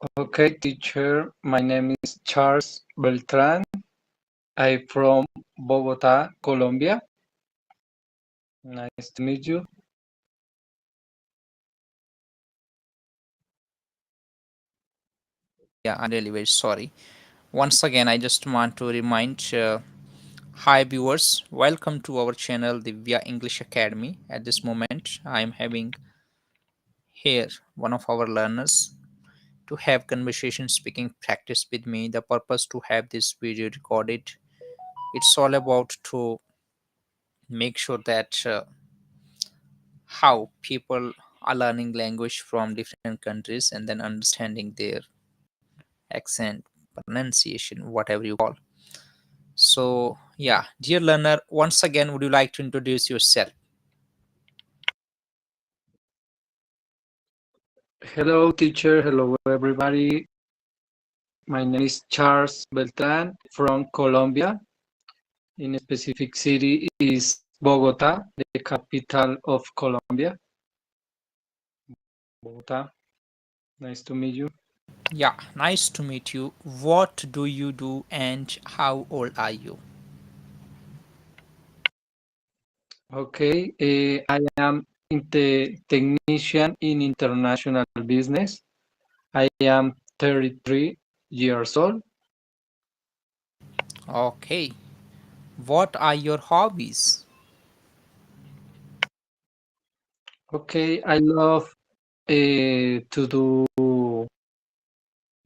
Okay, teacher. My name is Charles Beltran. I'm from Bogota, Colombia. Nice to meet you. Yeah, I'm really very sorry. Once again, I just want to remind hi viewers, welcome to our channel, Divya English Academy. At this moment, I am having here one of our learners to have conversation speaking practice with me. The purpose to have this video recorded, it's all about to make sure that how people are learning language from different countries and then understanding their accent, pronunciation, whatever you call. So, yeah, dear learner, once again, would you like to introduce yourself? Hello, teacher. Hello, everybody. My name is Charles Beltran from Colombia. In a specific city is Bogota, the capital of Colombia. Bogota. Nice to meet you. Yeah, nice to meet you. What do you do and how old are you? Okay, I am the technician in international business. I am 33 years old. Okay. What are your hobbies? Okay, I love to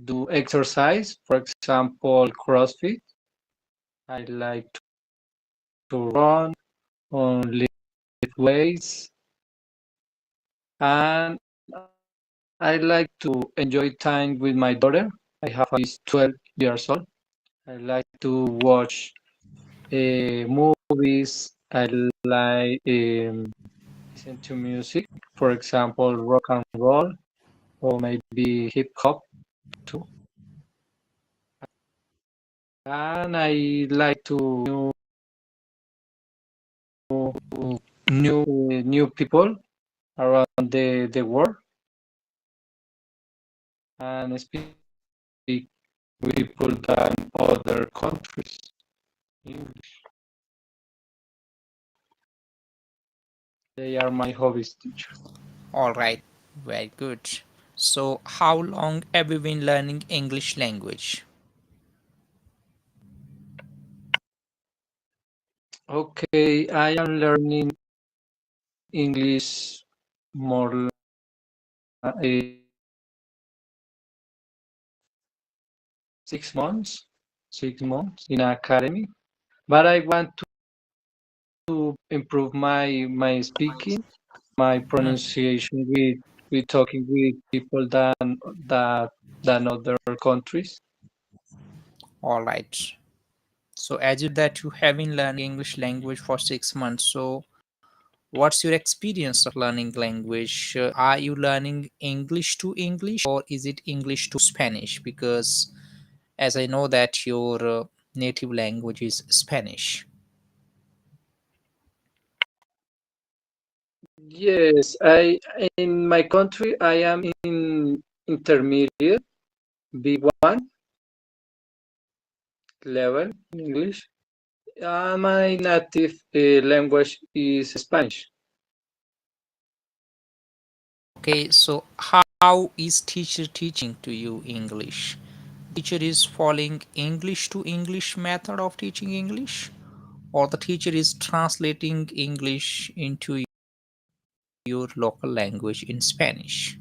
do exercise, for example, CrossFit. I like to run on lift weights, and I like to enjoy time with my daughter. I have is 12 years old. I like to watch movies. I like listen to music, for example, rock and roll or maybe hip hop too. And I like to new people around the world and speak with people than other countries. English. They are my hobbies, teacher. All right, very good. So, how long have you been learning English language? Okay, I am learning English more uh, 6 months, 6 months in academy. But I want to improve my speaking, my Hmm. pronunciation with talking with people that than other countries. All right. So, as you that you have been learning English language for 6 months, so what's your experience of learning language? Are you learning English to English or is it English to Spanish? Because as I know that your native language is Spanish. Yes, I in my country I am in intermediate B1 level in English. My native language is Spanish. Okay, so how is teacher teaching to you English? Teacher is following English to English method of teaching English, or the teacher is translating English into your local language in Spanish.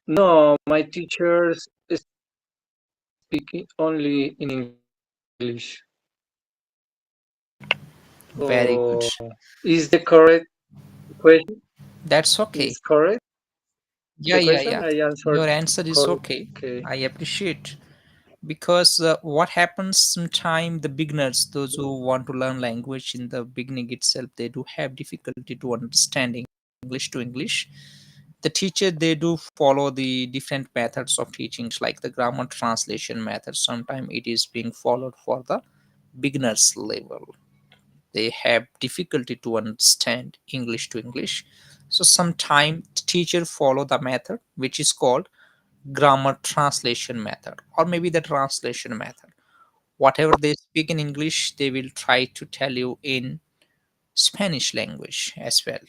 No, my teachers speak only in English. Very Oh, good. is the correct question? That's Is okay. correct Yeah, the yeah, question? yeah. I answered Your answer is correct. okay. Okay. I appreciate because what happens sometime the beginners, those who want to learn language in the beginning itself, they do have difficulty to understanding English to English. The teacher they do follow the different methods of teachings like the grammar translation method. Sometimes it is being followed for the beginners level, they have difficulty to understand English to English. So sometime teacher follow the method which is called grammar translation method, or maybe the translation method. Whatever they speak in English, they will try to tell you in Spanish language as well.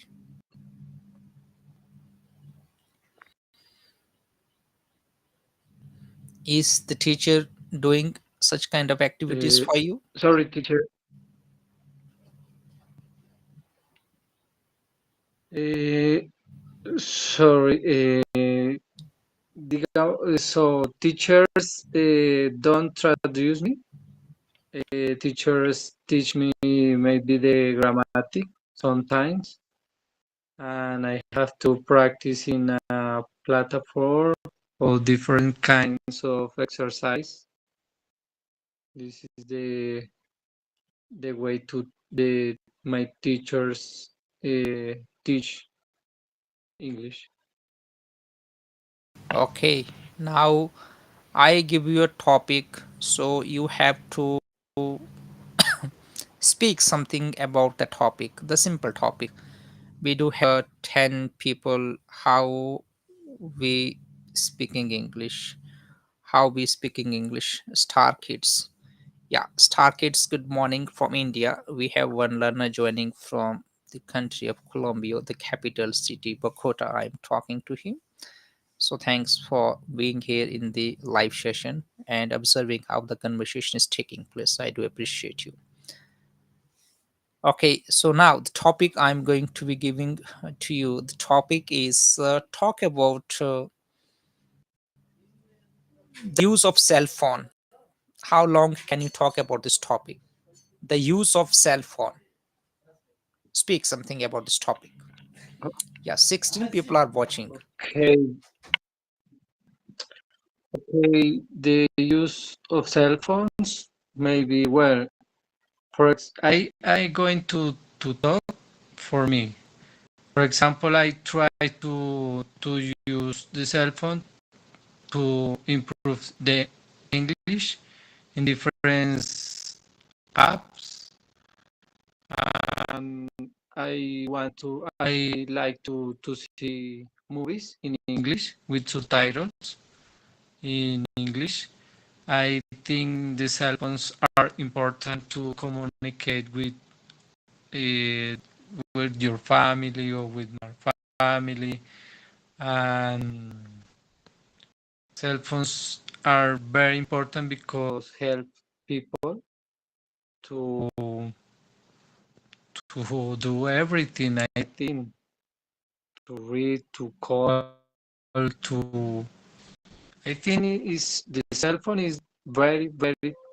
Is the teacher doing such kind of activities Uh, for you? Sorry, teacher. Uh, Sorry. So teachers don't traduce me. Teachers teach me maybe the grammatic sometimes, and I have to practice in a platform or different kinds of exercise. This is the way to the my teachers teach English. Okay, now I give you a topic, so you have to speak something about the topic, the simple topic. We do have 10 people. How we speaking English? How we speaking English? Star Kids. Yeah, Star Kids, good morning from India. We have one learner joining from the country of Colombia, the capital city, Bogota. I'm talking to him. So thanks for being here in the live session and observing how the conversation is taking place. I do appreciate you. Okay, so now the topic I'm going to be giving to you. The topic is talk about the use of cell phone. How long can you talk about this topic? The use of cell phone. Speak something about this topic. Yeah, 16 people are watching. Okay, okay. The use of cell phones maybe well. I going to talk for me. For example, I try to use the cell phone to improve the English in different apps, and I like to see movies in English with subtitles in English. I think the cell phones are important to communicate uh, with your family or with my family, and cell phones are very important because help people to to do everything. I think to read, to call, to. I think is the cell phone is very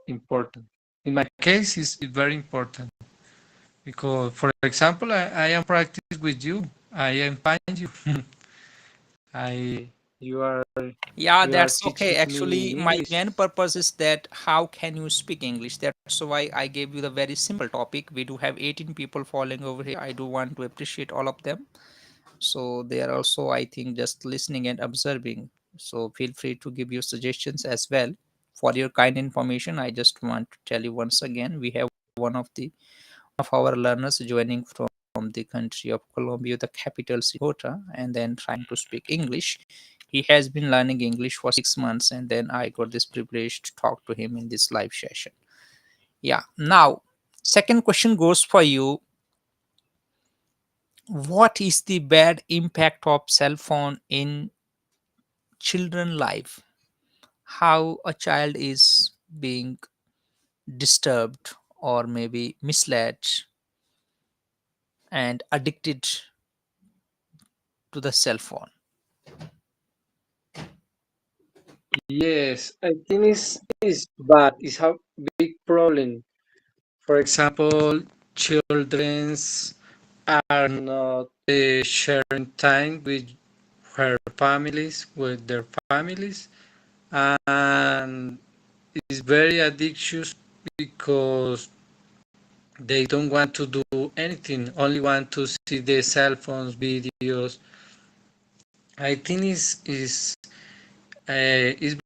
important. In my case, it's very important because, for example, I am practice with you. I am find you. I you are Yeah, you are that's okay. teaching Actually, me my English. main purpose is that how can you speak English? That's why I gave you the very simple topic. We do have 18 people following over here. I do want to appreciate all of them. So they are also, I think, just listening and observing. So feel free to give your suggestions as well. For your kind information, I just want to tell you once again, we have one of the of our learners joining from the country of Colombia, the capital city Bogota, and then trying to speak English. He has been learning English for 6 months, and then I got this privilege to talk to him in this live session. Yeah. Now, second question goes for you. What is the bad impact of cell phone in children life? How a child is being disturbed or maybe misled and addicted to the cell phone? Yes, I think it's bad. It's a big problem. For example, childrens are not sharing time with her families, with their families, and it's very addictious because they don't want to do anything, only want to see the cell phones, videos. I think is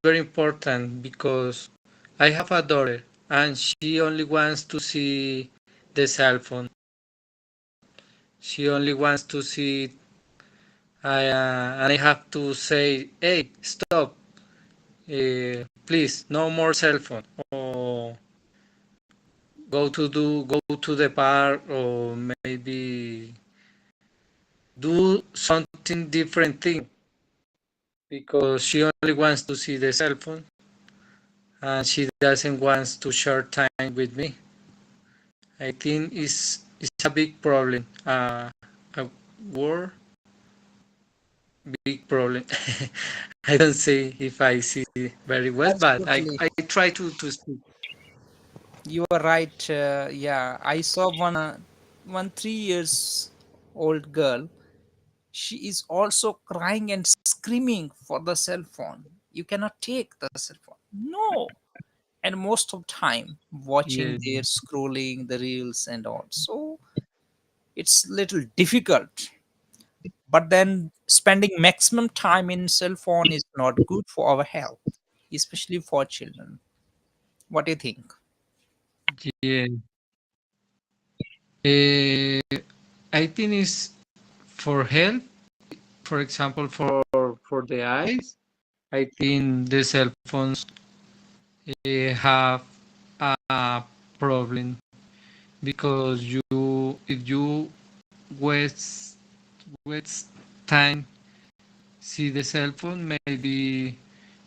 very important because I have a daughter and she only wants to see the cell phone. She only wants to see, and I have to say, hey, stop. please, no more cell phone, or go to the park, or maybe do something different thing, because she only wants to see the cell phone and she doesn't want to share time with me. I think it's a big problem, a war big problem. I don't say if I see very well, but Absolutely. I try to speak. You are right. Yeah, I saw one 3 years old girl. She is also crying and screaming for the cell phone. You cannot take the cell phone. No. And most of time watching Yeah, their scrolling the reels and all. So it's little difficult. But then spending maximum time in cell phone is not good for our health, especially for children. What do you think? yeah. Uh, I think it's for health. For example, for the eyes, I think the cell phones have a problem, because you if you waste waste time see the cell phone, maybe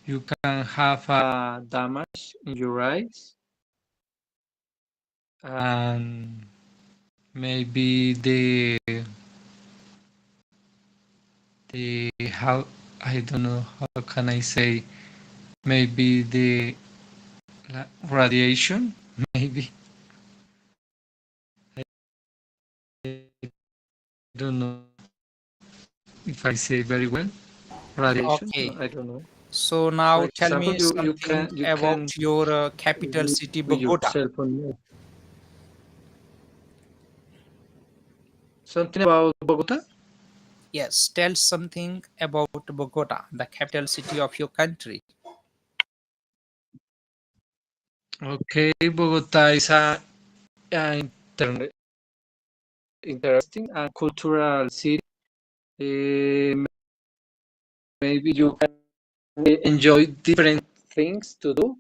you can have a damage in your eyes, and maybe the how I don't know how can I say, maybe the radiation, maybe I don't know if I say very well, radiation, Okay. I don't know. So For now tell example, me something you about can your capital city, with your Bogota. cell phone. Something about Bogota. Yes, tell something about Bogota, the capital city of your country. Okay, Bogota is a interesting and cultural city. Maybe you can enjoy different things to do.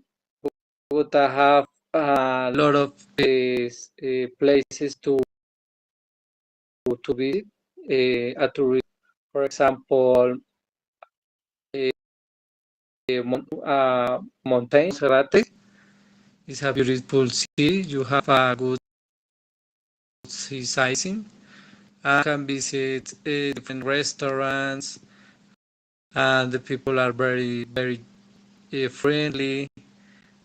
Bogota have a lot of places to visit. A tourist, for example, mountains, Rate is a beautiful city. You have a good seasizing. You can visit different restaurants, and the people are very friendly,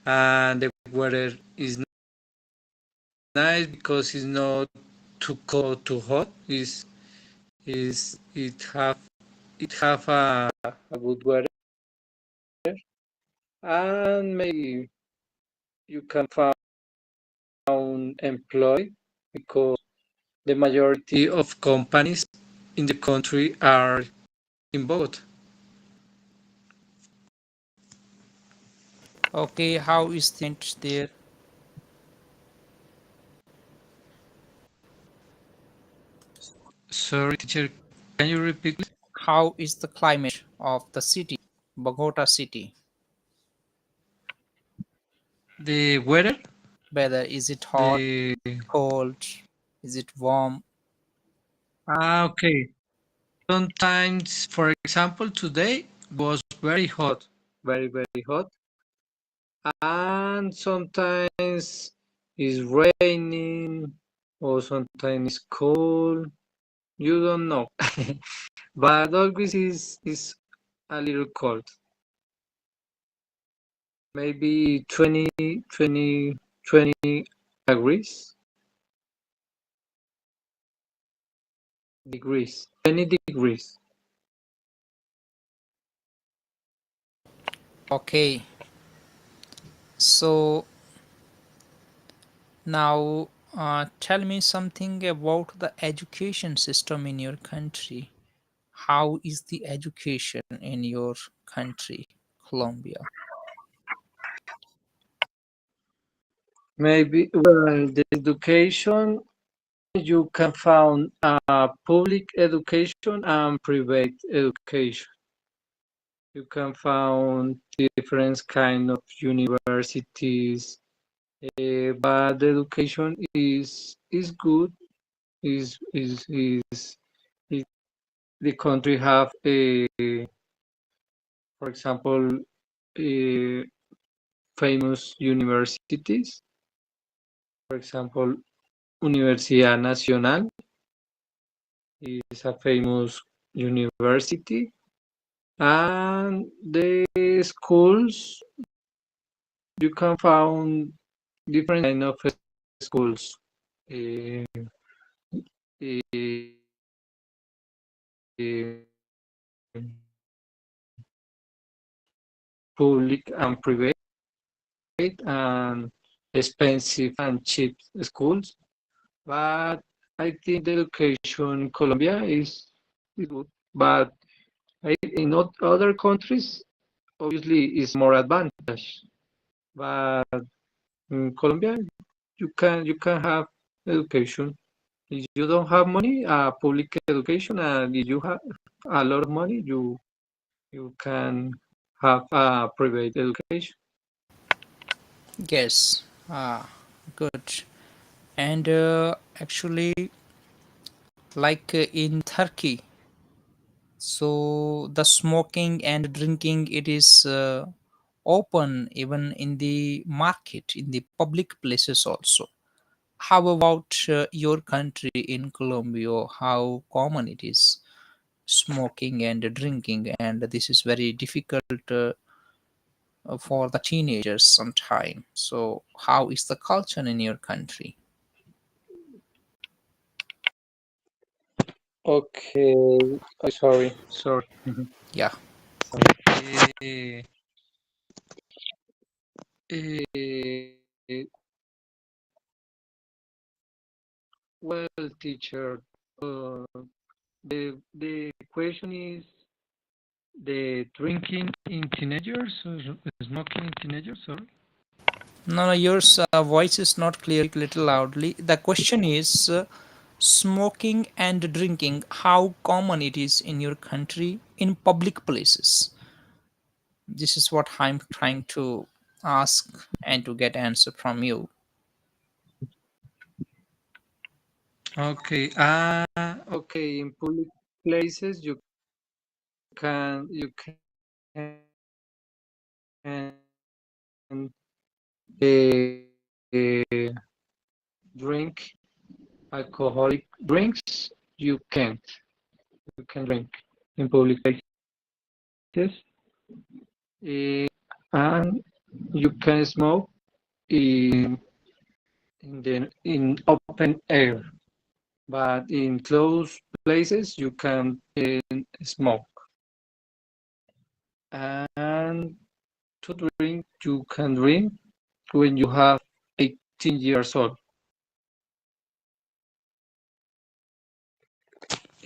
and the weather is nice because it's not too cold, too hot. Is it have a good weather, and maybe you can found employed, because the majority of companies in the country are in both. Okay, how is the climate there? Sorry, teacher, can you repeat please? How is the climate of the city, Bogota city? The weather? Whether is it hot, The cold, is it warm? okay. Sometimes, for example, today was very hot, very hot, and sometimes it's raining, or sometimes it's cold. You don't know, but always is a little cold. Maybe 20 degrees, 20 degrees. Okay, so now tell me something about the education system in your country. How is the education in your country, Colombia? Maybe, well, the education, you can find public education and private education. You can find different kind of universities, but the education is good. Is the country have a, for example, a famous universities. For example, Universidad Nacional is a famous university, and the schools you can find different kind of schools, uh, public and private, and expensive and cheap schools. But I think the education in Colombia is good. But in other countries, obviously, is more advantage. But in Colombia, you can have education. If you don't have money, public education, and if you have a lot of money, you can have a private education. Yes. Good. And actually, like in Turkey, so the smoking and drinking, it is open even in the market, in the public places also. How about your country in Colombia? How common it is smoking and drinking, and this is very difficult for the teenagers sometime. So how is the culture in your country? Okay, sorry. Yeah. Sorry. Well, teacher, uh, the question is the drinking in teenagers or smoking in teenagers, sorry? No, no, your voice is not clear. Little loudly. The question is smoking and drinking. How common it is in your country in public places? This is what I'm trying to ask and to get answer from you. Okay. Okay. In public places, you can drink alcoholic drinks. You can drink in public places, and you can smoke in in open air. But in closed places, you can smoke. And to drink, you can drink when you have 18 years old.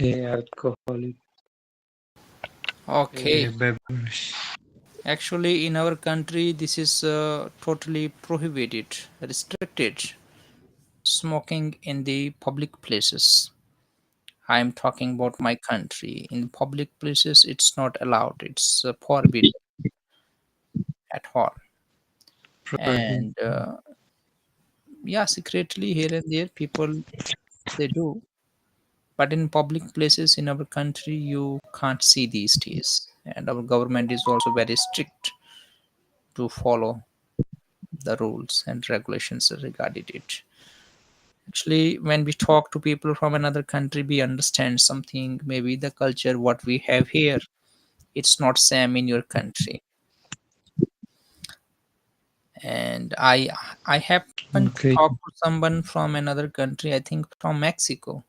Alcoholic Okay. beverage. Actually, in our country, this is totally prohibited, restricted. Smoking in the public places. I am talking about my country. In public places, it's not allowed. It's forbidden at all. And yeah, secretly here and there, people they do. But in public places in our country, you can't see these days. And our government is also very strict to follow the rules and regulations regarding it. Actually, when we talk to people from another country, we understand something. Maybe the culture what we have here, it's not same in your country. And I happened to Okay. talk to someone from another country, I think from Mexico.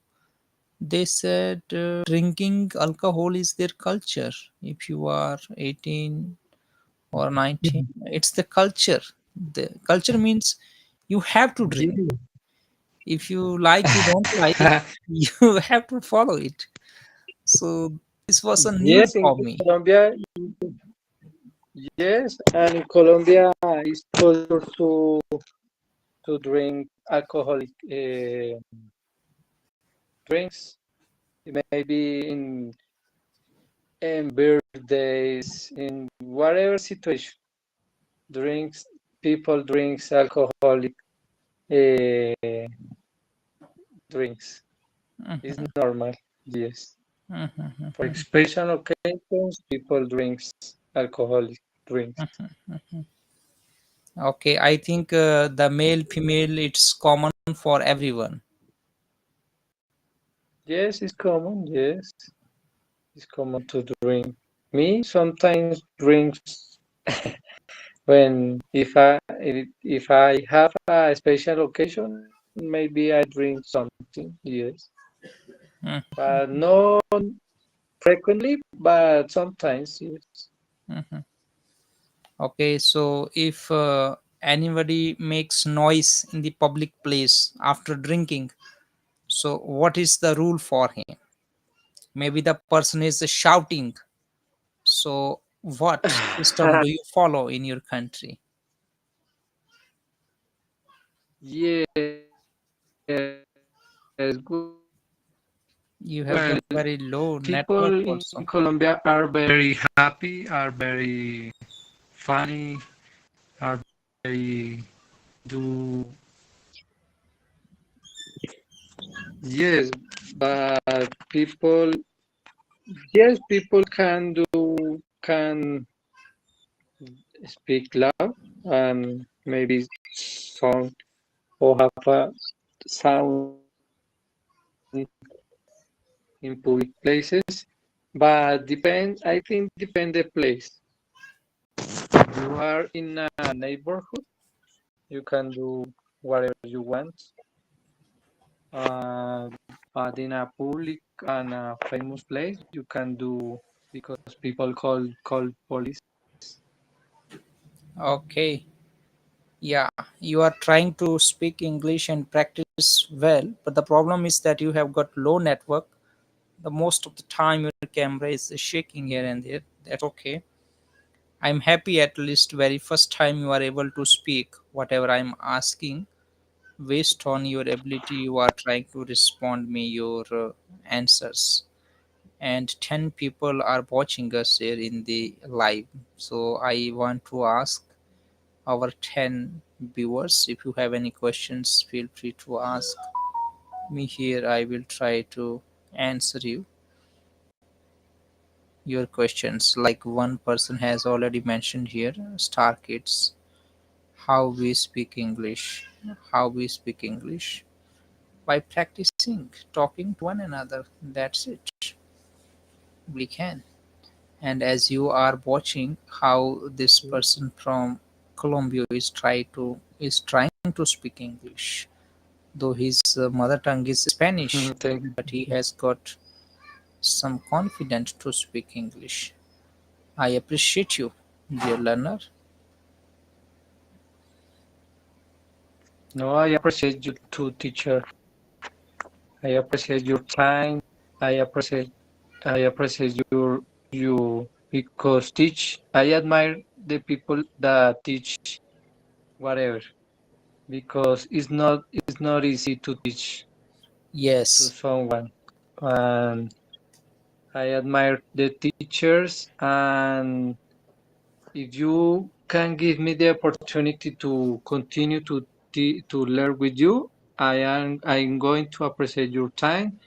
They said drinking alcohol is their culture. If you are 18 or 19, it's the culture. The culture means you have to drink. Really? If you like, you don't like, you have to follow it. So this was a new Yes, in for me. Colombia, yes, and in Colombia, it's culture to drink alcoholic drinks. Maybe in in birthdays, in whatever situation. Drinks, people drinks alcoholic uh, drinks. It's Mhm, normal, yes. mhm, For mhm, special occasions, people drinks alcoholic drinks. mhm. Okay, I think the male female it's common for everyone. Yes, it's common. Yes, it's common to drink. Me sometimes drinks when if I have a special occasion, maybe I drink something. Yes, but Mhm, not frequently. But sometimes, yes. mhm. Okay, so if anybody makes noise in the public place after drinking, so what is the rule for him? Maybe the person is shouting. So what system do you follow in your country? Yes, You have well, got very low network people in also. Colombia are very happy, are very funny, are very do yes, but people can speak loud and maybe sound or have a sound in public places, but I think depend the place. If you are in a neighborhood, you can do whatever you want. Uh, but in a public and a famous place, you can do because people call police. Okay. Yeah, you are trying to speak English and practice well, but the problem is that you have got low network. The most of the time your camera is shaking here and there. That's okay. I'm happy at least very first time you are able to speak whatever I'm asking. Based on your ability, you are trying to respond me your answers. And 10 people are watching us here in the live. So I want to ask our 10 viewers, if you have any questions, feel free to ask me here. I will try to answer your questions. Like one person has already mentioned here, Star Kids, how we speak English. How we speak English? By practicing, talking to one another. That's it. We can. And as you are watching how this person from Colombia is trying to speak English, though his mother tongue is Spanish, Thank but he has got some confidence to speak English. I appreciate you, dear learner. No, I appreciate you too, teacher. I appreciate your time. I appreciate I appreciate you because teach. I admire the people that teach whatever because it's not easy to teach to Yes, someone. And I admire the teachers. And if you can give me the opportunity to continue to learn with you, I'm going to appreciate your time